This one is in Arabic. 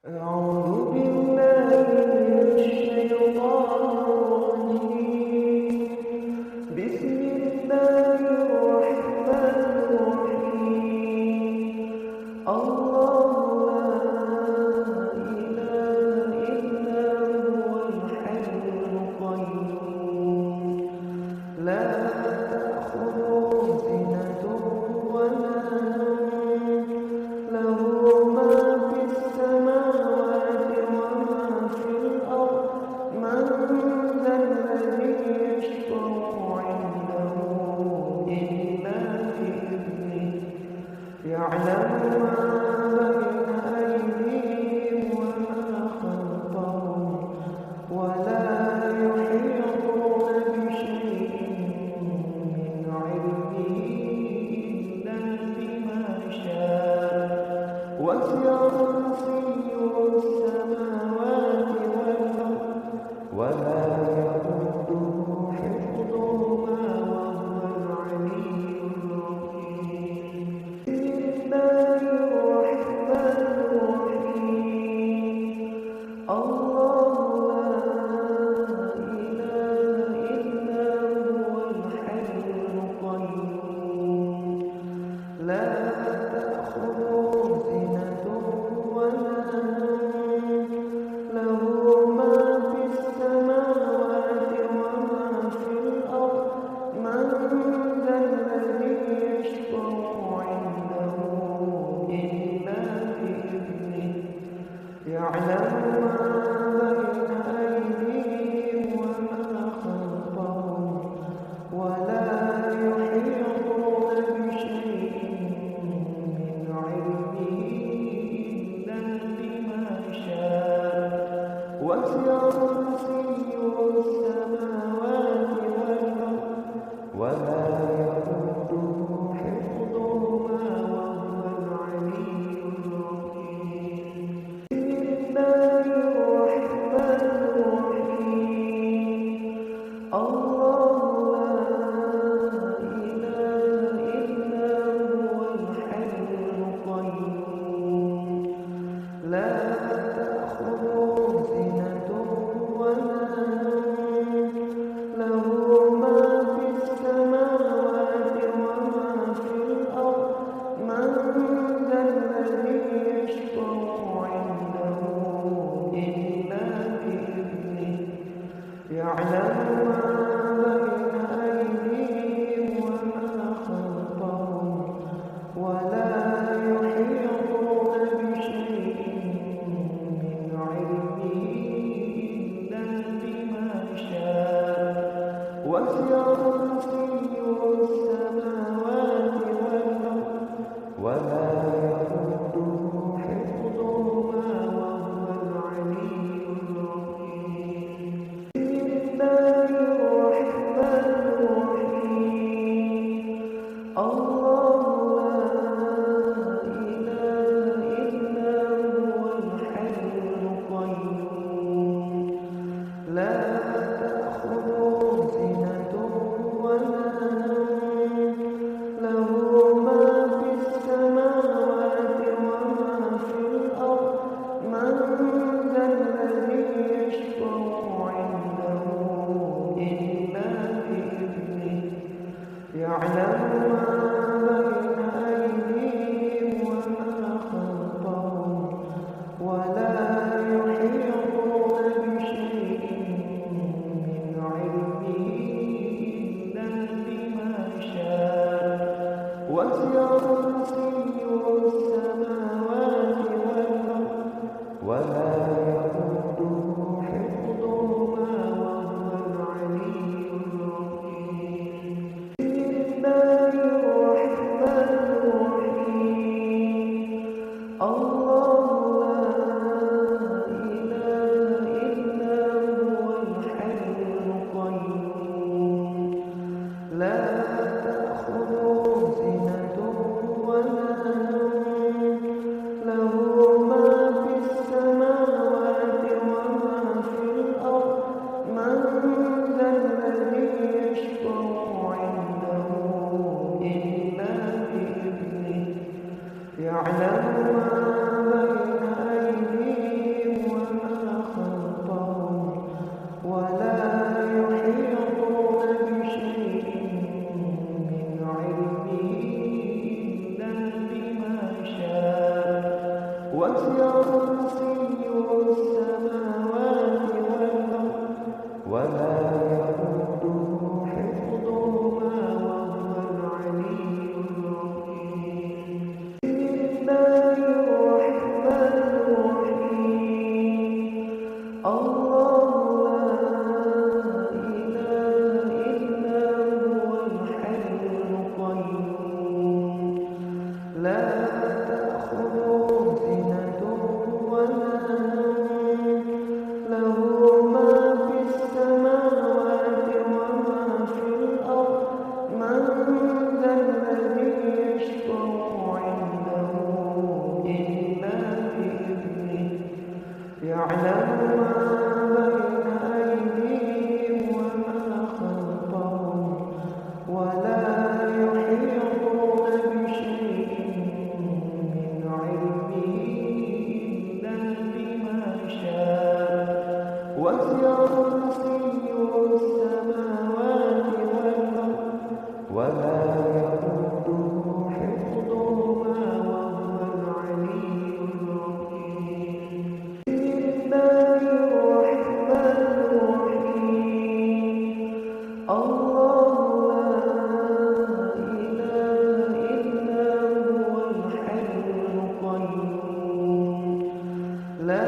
أعوذ بالله من الشيطان الرجيم. بسم الله الرحمن الرحيم. الله لا إله إلا هو الحي القيوم لا تأخذه سنة ولا نوم له ما في السماوات وما في الأرض من ذا الذي يشفع عنده إلا بإذنه يعلم ما بين أيديهم وما خلفهم ولا يحيطون بشيء من علمه إلا بما شاء وسع كرسيه السماوات والأرض ولا يئوده حفظهما وهو العلي العظيم. بسم الله الرحمن الرحيم. الله لا إله إلا هو الحي القيوم لا تأخذه سنة ولا نوم له ما في السماوات وما في الأرض من ذا الذي يشفع عنده إلا بإذنه يعلم ما بين أيديهم وما خلفهم ولا يحيطون بشيء من علمه إلا بما شاء وسع كرسيه السماوات والأرض ولا يئوده حفظهما وهو العلي العظيم. بسم الله الرحمن الرحيم. الله لا إله إلا هو الحي القيوم لا تأخذه سنة وسع كرسيه السماوات والأرض ولا يئوده حفظهما وهو العلي العظيم. بسم الله الرحمن الرحيم. الله لا إله إلا هو الحي القيوم لا تأخذه سنة ولا نوم له ما في السماوات وما في الأرض من ذا الذي يشفع عنده إلا بإذنه يعلم ما بين أيديهم وما خلفهم ولا يحيطون بشيء من علمه إلا بما شاء وسع كرسيه السماوات والأرض ولا يئوده حفظهما وهو العلي العظيم. بسم الله الرحمن الرحيم. الله لا إله إلا هو الحي القيوم لا